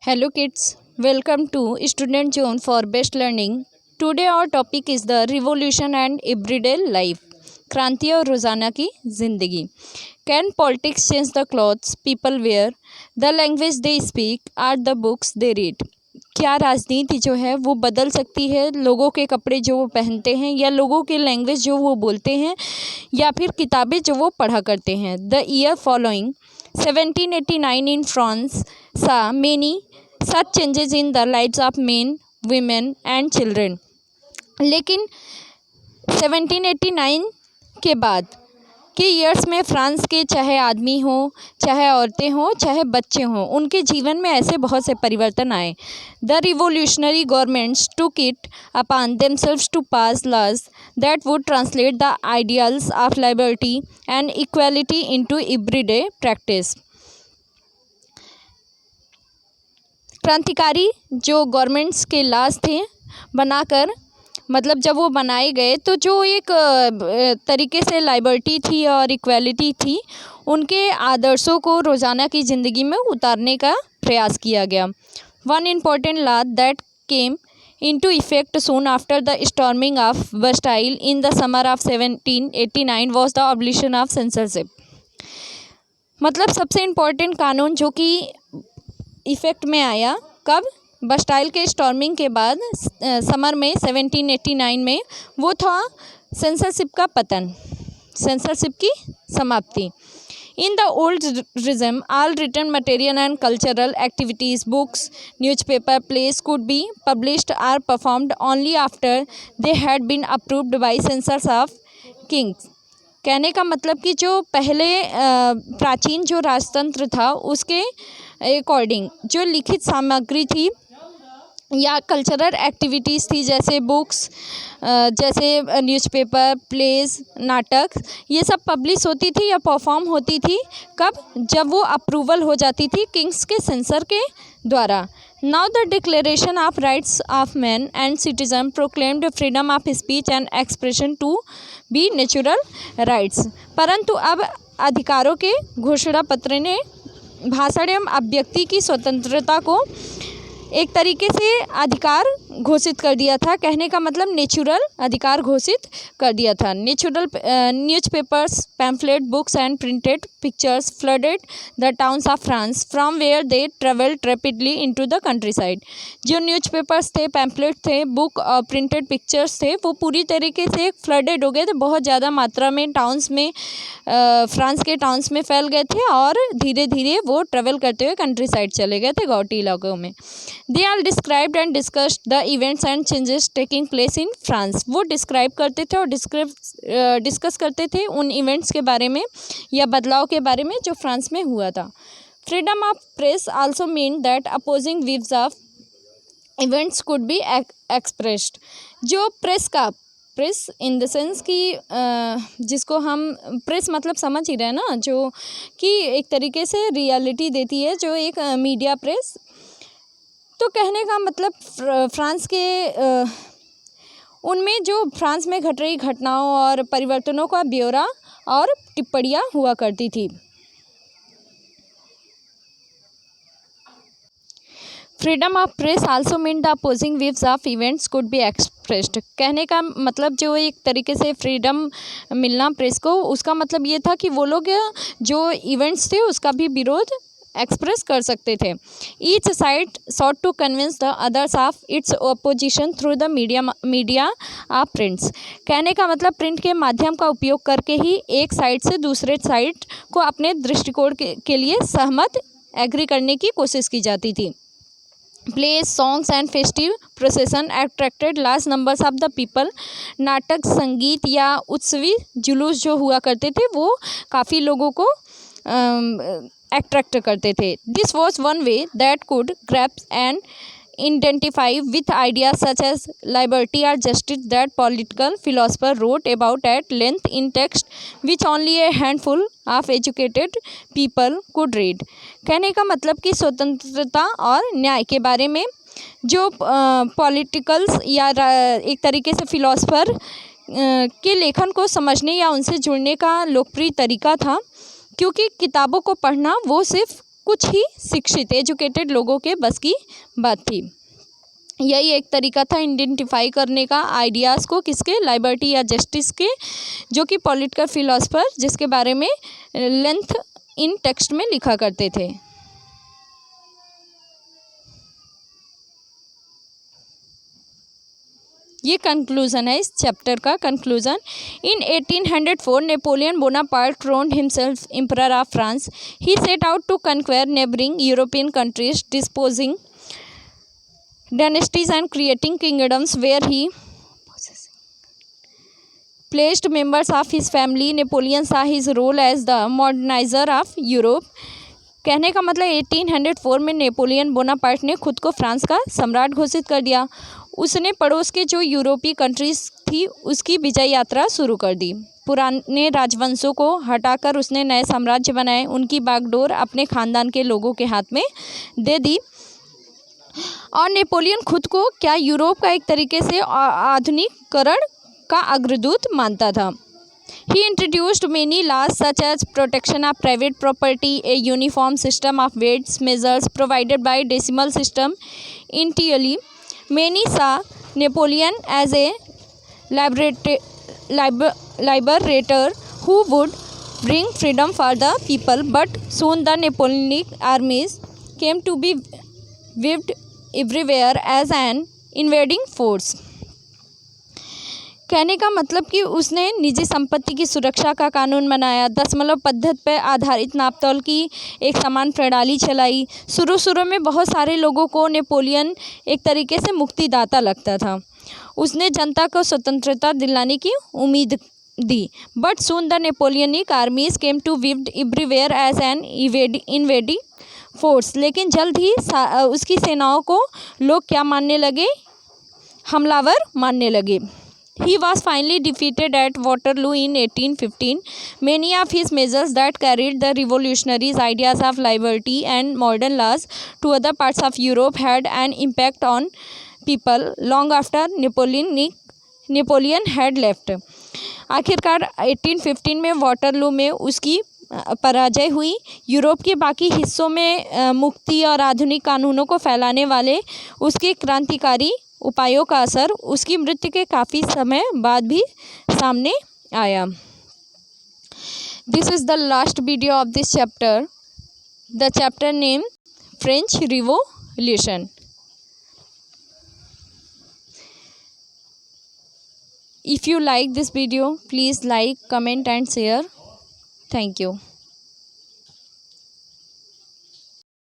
Hello kids, welcome to Student Zone for Best Learning. Today our topic is the revolution and everyday life. क्रांति और रोज़ाना की ज़िंदगी. Can politics change the clothes people wear, the language they speak, or the books they read? क्या राजनीति जो है वो बदल सकती है लोगों के कपड़े जो वो पहनते हैं या लोगों के लैंग्वेज जो वो बोलते हैं या फिर किताबें जो वो पढ़ा करते हैं. The year following 1789 in France saw many such changes in the lives of men, women and children. लेकिन 1789 के बाद के ईयर्स में फ्रांस के चाहे आदमी हो, चाहे औरतें हों, चाहे बच्चे हों, उनके जीवन में ऐसे बहुत से परिवर्तन आए. The revolutionary governments took it upon themselves to pass laws that would translate the ideals of liberty and equality into everyday practice. क्रांतिकारी जो गवर्नमेंट्स के लॉज थे बनाकर, मतलब जब वो बनाए गए तो जो एक तरीके से लिबर्टी थी और इक्वालिटी थी, उनके आदर्शों को रोज़ाना की ज़िंदगी में उतारने का प्रयास किया गया. One important law that came into effect soon after the storming of Bastille in the summer of 1789 was the abolition of censorship. मतलब सबसे इम्पॉर्टेंट कानून जो कि इफ़ेक्ट में आया कब, बस्टाइल के स्टॉर्मिंग के बाद समर में 1789 में, वो था सेंसरशिप का पतन, सेंसरशिप की समाप्ति. In the old regime all written material and cultural activities, books, newspaper, plays could be published or performed only after they had been approved by censors of kings. कहने का मतलब कि जो पहले प्राचीन जो राजतंत्र था उसके अकॉर्डिंग जो लिखित सामग्री थी या कल्चरल एक्टिविटीज़ थी, जैसे बुक्स, जैसे न्यूज़पेपर, प्लेस, नाटक, ये सब पब्लिश होती थी या परफॉर्म होती थी कब, जब वो अप्रूवल हो जाती थी किंग्स के सेंसर के द्वारा. Now the declaration of rights of man and citizen proclaimed freedom of speech and expression to be natural rights. परंतु अब अधिकारों के घोषणा पत्र ने भाषण एवं अभिव्यक्ति की स्वतंत्रता को एक तरीके से अधिकार घोषित कर दिया था. कहने का मतलब नेचुरल अधिकार घोषित कर दिया था. Natural newspapers, pamphlet, books and printed pictures flooded the towns of France from where they travelled rapidly into the countryside. जो न्यूज़पेपर्स थे, पैम्फलेट थे, बुक और प्रिंटेड पिक्चर्स थे, वो पूरी तरीके से फ्लडेड हो गए थे, बहुत ज़्यादा मात्रा में टाउन्स में, फ्रांस के टाउन्स में फैल गए थे और धीरे धीरे वो ट्रेवल करते हुए कंट्री साइड चले गए थे, गौटी इलाकों में. They all described and discussed the events and changes taking place in France. वो डिस्क्राइब करते थे और डिस्कस करते थे उन इवेंट्स के बारे में या बदलाव के बारे में जो फ्रांस में हुआ था. Freedom of press also mean that opposing views of events could be expressed. जो प्रेस इन द सेंस कि जिसको हम प्रेस मतलब समझ ही रहे हैं ना, जो कि एक तरीके से रियलिटी देती है, जो एक मीडिया प्रेस. तो कहने का मतलब फ्रांस के उनमें जो फ्रांस में घट रही घटनाओं और परिवर्तनों का ब्यौरा और टिप्पणियाँ हुआ करती थी. Freedom of press also mean the opposing views of events could be expressed. कहने का मतलब जो एक तरीके से फ्रीडम मिलना प्रेस को, उसका मतलब ये था कि वो लोग जो इवेंट्स थे उसका भी विरोध एक्सप्रेस कर सकते थे. Each side sought to convince the others of its opposition through the media of prints. कहने का मतलब प्रिंट के माध्यम का उपयोग करके ही एक साइड से दूसरे साइड को अपने दृष्टिकोण के लिए सहमत एग्री करने की कोशिश की जाती थी. Place, songs and festive प्रोसेसन attracted large numbers of the people. नाटक, संगीत या उत्सवी जुलूस जो हुआ करते थे वो काफ़ी लोगों को अट्रैक्ट करते थे. This was one way that could grasp and identify with ideas such as liberty or justice that political philosopher wrote about at length in text which only a handful of educated people could read. कहने का मतलब कि स्वतंत्रता और न्याय के बारे में जो पॉलिटिकल्स या एक तरीके से फिलोसफर के लेखन को समझने या उनसे जुड़ने का लोकप्रिय तरीका था, क्योंकि किताबों को पढ़ना वो सिर्फ कुछ ही शिक्षित एजुकेटेड लोगों के बस की बात थी। यही एक तरीका था आइडेंटिफाई करने का आइडियाज़ को, किसके, लिबर्टी या जस्टिस के, जो कि पॉलिटिकल फिलोसफर जिसके बारे में लेंथ इन टेक्स्ट में लिखा करते थे। ये कंक्लूज़न है इस चैप्टर का। Conclusion, in 1804 Napoleon Bonaparte crowned himself emperor of France. He set out to conquer neighboring European countries, disposing dynasties and creating kingdoms where he placed members of his family. Napoleon saw his role as the modernizer of Europe. कहने का मतलब 1804 में Napoleon Bonaparte ने खुद को France का सम्राट घोषित कर दिया। उसने पड़ोस के जो यूरोपीय कंट्रीज थी उसकी विजय यात्रा शुरू कर दी। पुराने राजवंशों को हटाकर उसने नए साम्राज्य बनाए, उनकी बागडोर अपने खानदान के लोगों के हाथ में दे दी। और नेपोलियन खुद को क्या यूरोप का एक तरीके से आधुनिकीकरण का अग्रदूत मानता था। He introduced many laws such as protection of private property, a uniform system of weights measures provided by decimal system. Initially, many saw Napoleon as a liberator who would bring freedom for the people, but soon the Napoleonic armies came to be viewed everywhere as an invading force. कहने का मतलब कि उसने निजी संपत्ति की सुरक्षा का कानून बनाया, दशमलव पद्धति पर आधारित नापतोल की एक समान प्रणाली चलाई। शुरू में बहुत सारे लोगों को नेपोलियन एक तरीके से मुक्तिदाता लगता था। उसने जनता को स्वतंत्रता दिलाने की उम्मीद दी। But soon the Napoleonic armies came to viewed everywhere as an invading force. लेकिन जल्द ही उसकी सेनाओं को लोग क्या मानने लगे, हमलावर मानने लगे। He was finally defeated at Waterloo in 1815. Many of his measures that carried the revolutionaries' ideas of liberty and modern laws to other parts of Europe had an impact on people long after Napoleon had left. आखिरकार 1815 में Waterloo में उसकी पराजय हुई। Europe के बाकी हिस्सों में मुक्ति और आधुनिक कानूनों को फैलाने वाले उसके क्रांतिकारी उपायों का असर उसकी मृत्यु के काफ़ी समय बाद भी सामने आया। This is the last video of this chapter, the chapter name French revolution. If you like this video, please like, comment and share. Thank you.